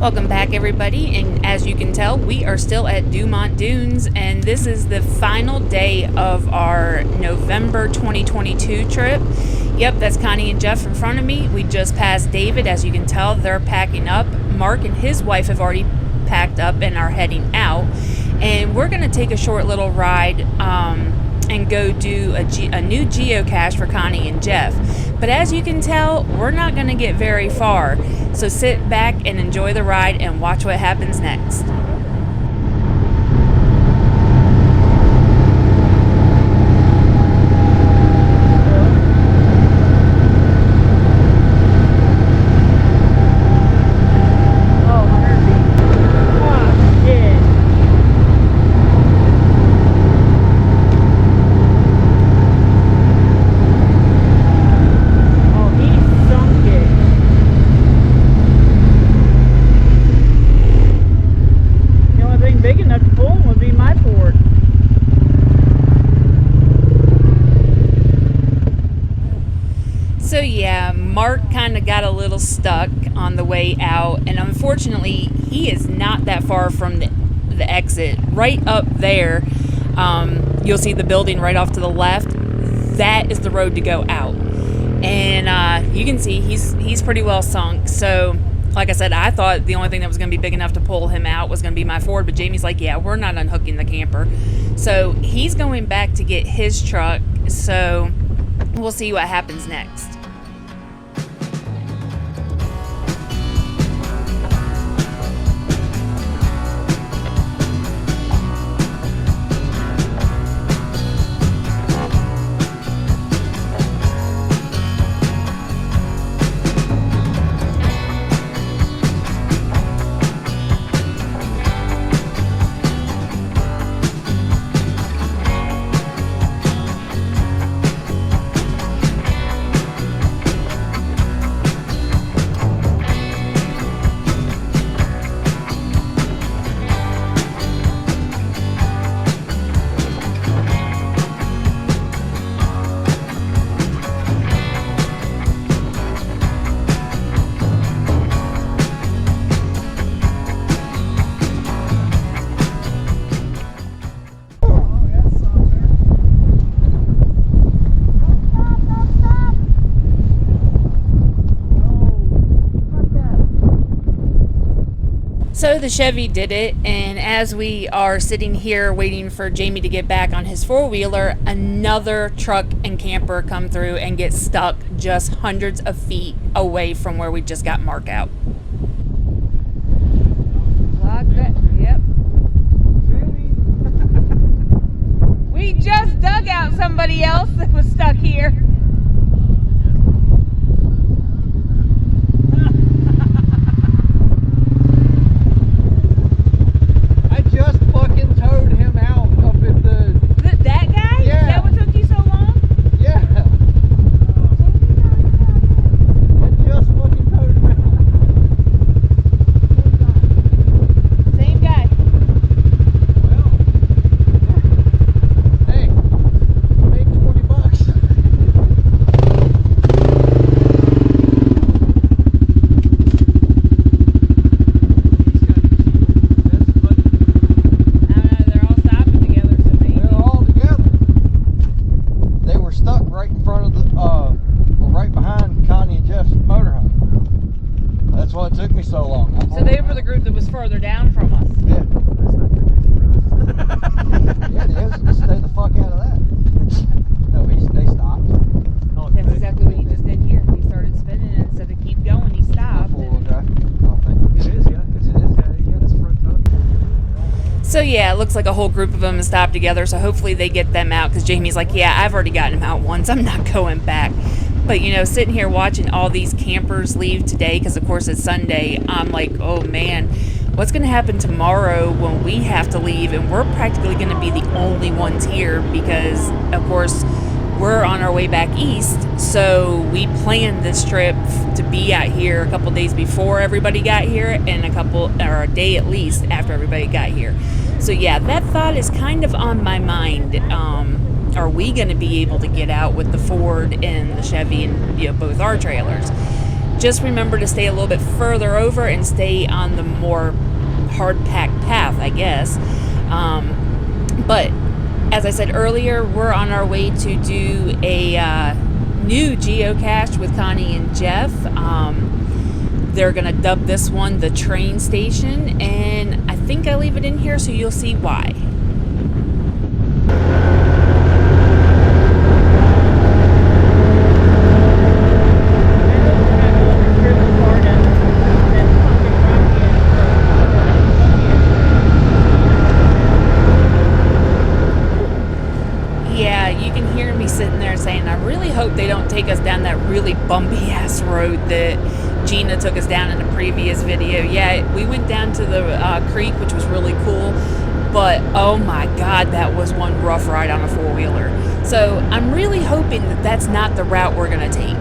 Welcome back, everybody, and as you can tell, we are still at Dumont Dunes, and this is the final day of our November 2022 trip. Yep, that's Connie and Jeff in front of me. We just passed David. As you can tell, they're packing up. Mark and his wife have already packed up and are heading out, and we're going to take a short little ride and go do a new geocache for Connie and Jeff. But as you can tell, we're not going to get very far. So sit back and enjoy the ride and watch what happens next. So yeah, Mark kind of got a little stuck on the way out, and unfortunately he is not that far from the exit. Right up there, you'll see the building right off to the left. That is the road to go out, and you can see he's pretty well sunk. So like I said, I thought the only thing that was going to be big enough to pull him out was going to be my Ford, but Jamie's like, yeah, we're not unhooking the camper. So he's going back to get his truck, so we'll see what happens next. So the Chevy did it, and as we are sitting here waiting for Jamie to get back on his four-wheeler, another truck and camper come through and get stuck just hundreds of feet away from where we just got Mark out. Like that, yep. We just dug out somebody else that was stuck here. Further down from us. Yeah. Yeah, it is. Stay the fuck out of that. No, they stopped. Oh, that's exactly what he just did here. He started spinning, and instead of keep going, he stopped. Four-wheel drive. I don't think it is. Yeah, it is. It's front up. So yeah, it looks like a whole group of them has stopped together. So hopefully they get them out, because Jamie's like, yeah, I've already gotten him out once. I'm not going back. But, you know, sitting here watching all these campers leave today, because of course it's Sunday, I'm like, oh man, what's going to happen tomorrow when we have to leave and we're practically going to be the only ones here, because of course we're on our way back east. So we planned this trip to be out here a couple days before everybody got here, and a day at least after everybody got here. So yeah, that thought is kind of on my mind. Are we going to be able to get out with the Ford and the Chevy and, you know, both our trailers? Just remember to stay a little bit further over and stay on the more hard-packed path, I guess. But as I said earlier, we're on our way to do a new geocache with Connie and Jeff. They're going to dub this one the train station, and I think I leave it in here so you'll see why. Yeah, you can hear me sitting there saying, I really hope they don't take us down that really bumpy ass road that Gina took us down in the previous video. Yeah, we went down to the creek, which was really cool, but oh my god, that was one rough ride on a four-wheeler. So I'm really hoping that that's not the route we're going to take.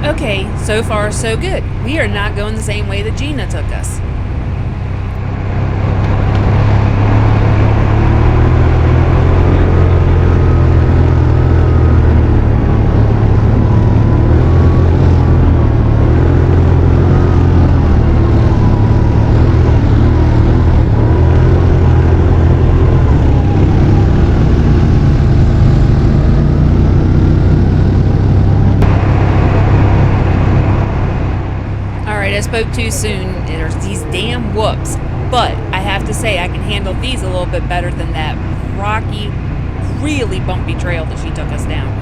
Okay, so far so good. We are not going the same way that Gina took us. I spoke too soon. There's these damn whoops. But I have to say, I can handle these a little bit better than that rocky, really bumpy trail that she took us down.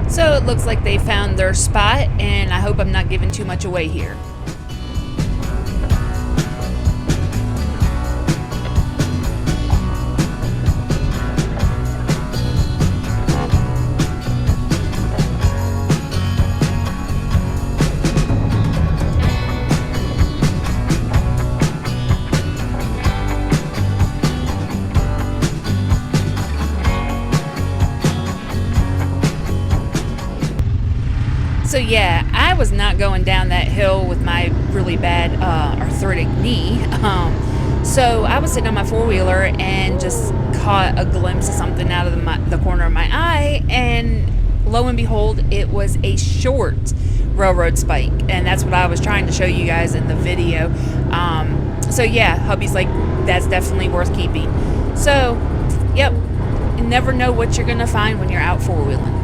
So it looks like they found their spot, and I hope I'm not giving too much away here. So yeah, I was not going down that hill with my really bad arthritic knee. So I was sitting on my four-wheeler and just caught a glimpse of something out of the corner of my eye, and lo and behold, it was a short railroad spike, and that's what I was trying to show you guys in the video. So yeah, hubby's like, that's definitely worth keeping. So, yep, you never know what you're gonna find when you're out four-wheeling.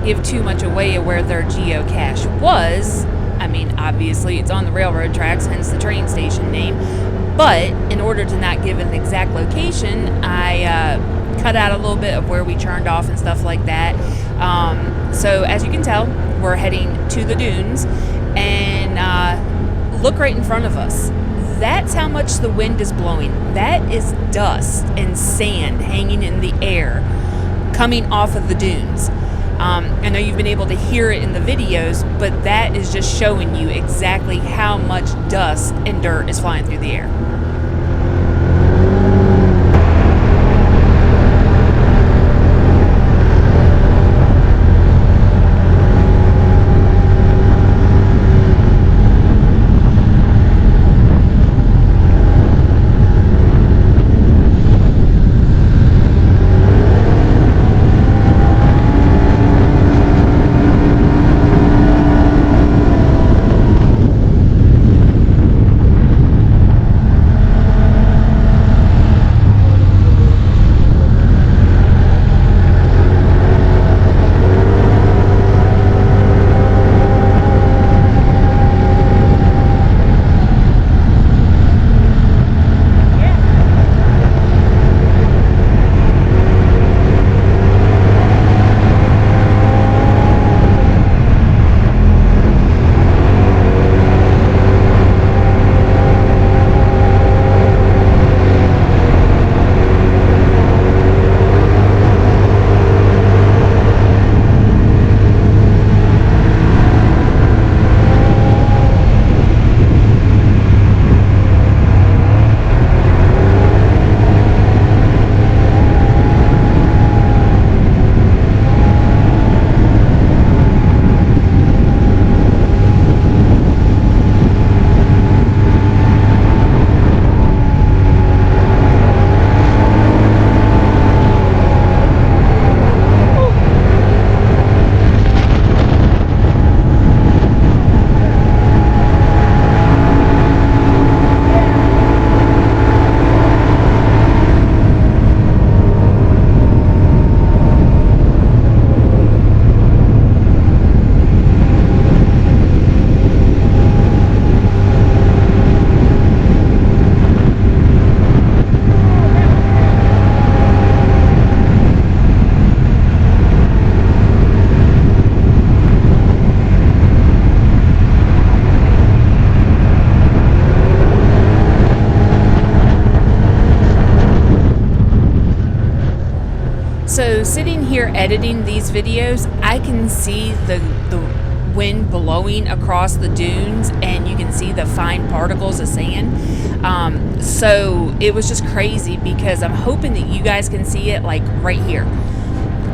Give too much away of where their geocache was. I mean, obviously it's on the railroad tracks, hence the train station name, but in order to not give an exact location, I cut out a little bit of where we turned off and stuff like that. So as you can tell, we're heading to the dunes, and look right in front of us. That's how much the wind is blowing. That is dust and sand hanging in the air coming off of the dunes. I know you've been able to hear it in the videos, but that is just showing you exactly how much dust and dirt is flying through the air. So sitting here editing these videos, I can see the wind blowing across the dunes, and you can see the fine particles of sand. So it was just crazy, because I'm hoping that you guys can see it like right here.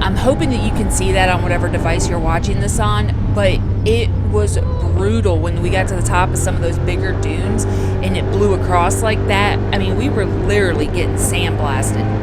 I'm hoping that you can see that on whatever device you're watching this on, but it was brutal when we got to the top of some of those bigger dunes and it blew across like that. I mean, we were literally getting sandblasted.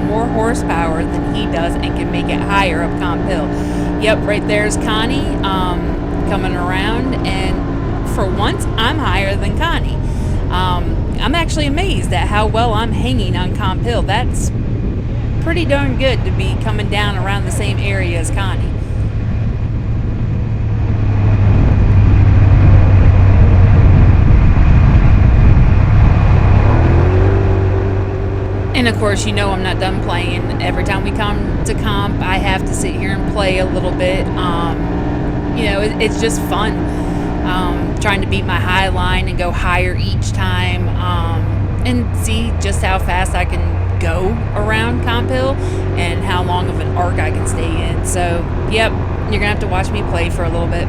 more horsepower than he does and can make it higher up Comp Hill. Yep, right there's Connie coming around, and for once I'm higher than Connie. I'm actually amazed at how well I'm hanging on Comp Hill. That's pretty darn good to be coming down around the same area as Connie. And of course, you know I'm not done playing. Every time we come to comp, I have to sit here and play a little bit. It's just fun. Trying to beat my high line and go higher each time, and see just how fast I can go around Comp Hill and how long of an arc I can stay in. So, yep, you're gonna have to watch me play for a little bit.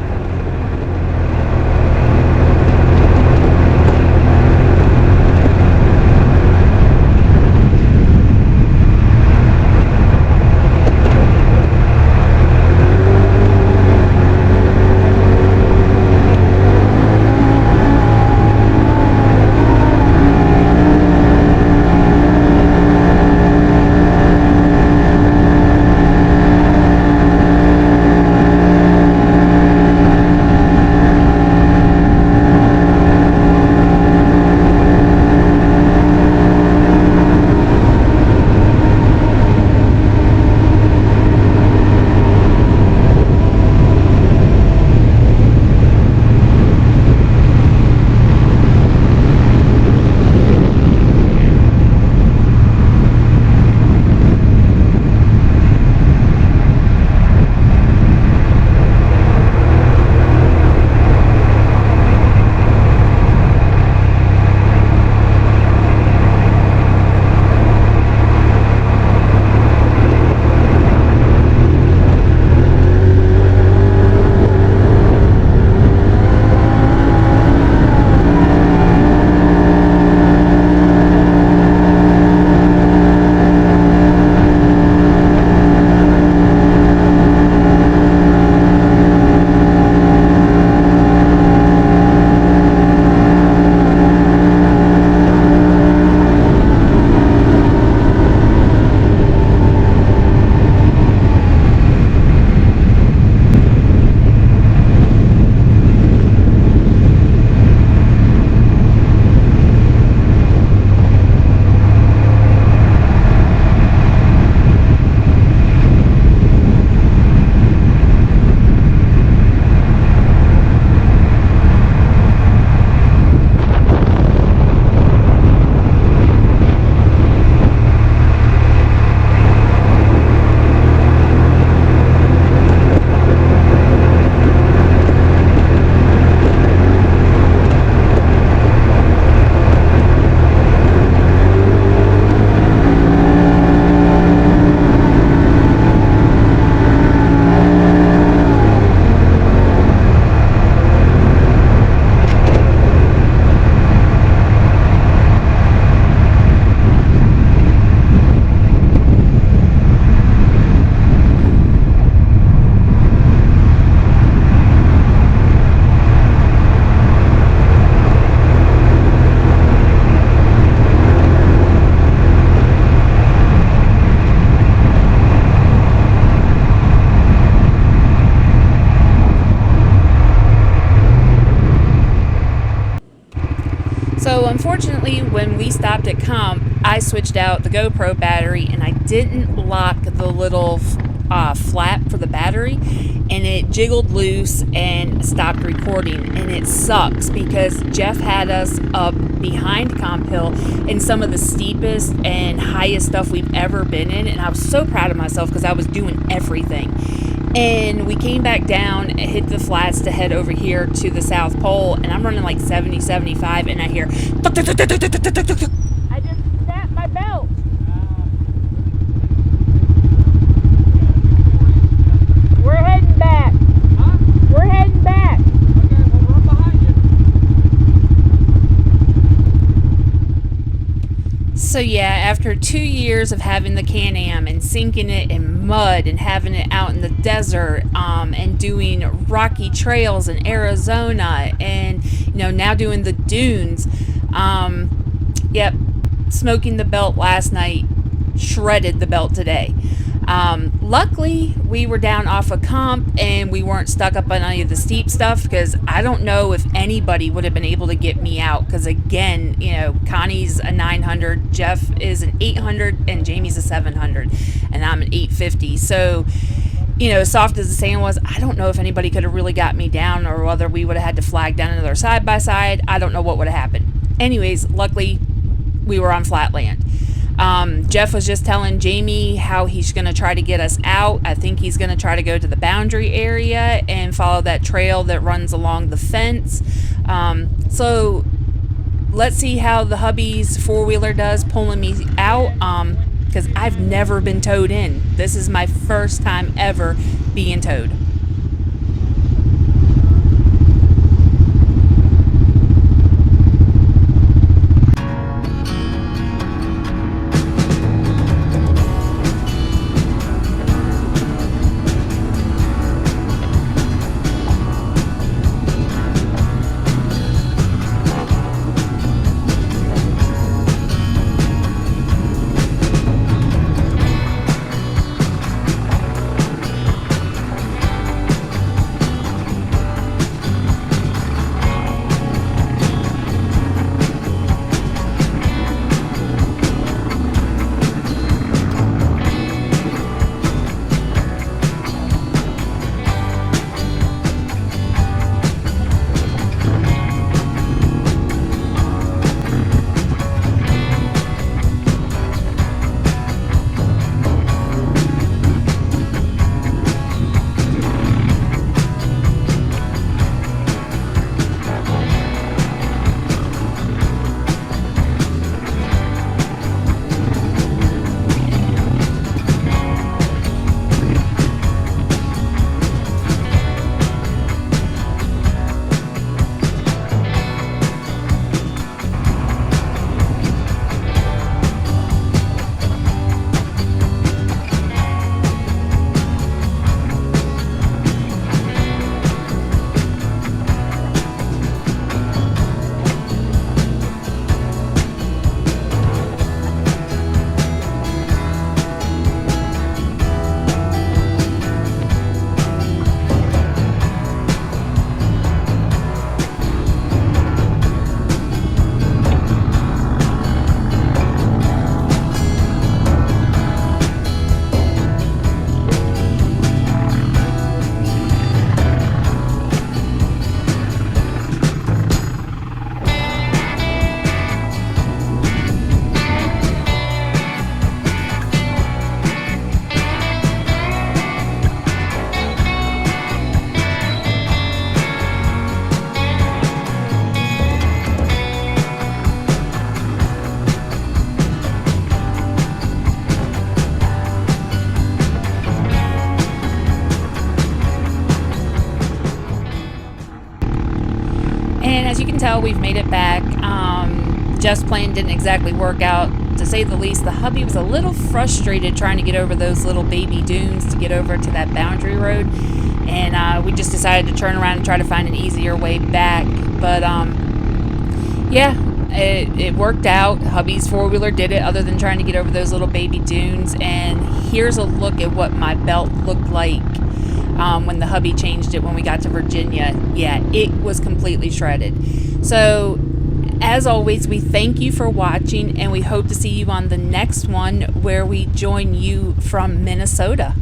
So unfortunately, when we stopped at comp, I switched out the GoPro battery and I didn't lock the little flap for the battery, and it jiggled loose and stopped recording. And it sucks because Jeff had us up behind Comp Hill in some of the steepest and highest stuff we've ever been in, and I was so proud of myself because I was doing everything. And we came back down, hit the flats to head over here to the South Pole, and I'm running like 70, 75, and I hear I just snapped my belt. We're heading back. Huh? We're heading back. Okay, well, we're behind you. So yeah, after 2 years of having the Can-Am and sinking it in mud and having it out in the desert, and doing rocky trails in Arizona, and now doing the dunes, yep, smoking the belt last night shredded the belt today. Luckily, we were down off a comp and we weren't stuck up on any of the steep stuff, because I don't know if anybody would have been able to get me out, because again, you know, Connie's a 900, Jeff is an 800, and Jamie's a 700, and I'm an 850. So, you know, soft as the sand was, I don't know if anybody could have really got me down, or whether we would have had to flag down another side by side. I don't know what would have happened. Anyways, luckily, we were on flat land. Jeff was just telling Jamie how he's going to try to get us out. I think he's going to try to go to the boundary area and follow that trail that runs along the fence. So let's see how the hubby's four-wheeler does pulling me out, because I've never been towed in. This is my first time ever being towed. As you can tell, we've made it back. Jeff's plan didn't exactly work out, to say the least. The hubby was a little frustrated trying to get over those little baby dunes to get over to that boundary road, and we just decided to turn around and try to find an easier way back. But yeah, it worked out. Hubby's four-wheeler did it, other than trying to get over those little baby dunes. And here's a look at what my belt looked like when the hubby changed it when we got to Virginia. Yeah, it was completely shredded. So as always, we thank you for watching, and we hope to see you on the next one, where we join you from Minnesota.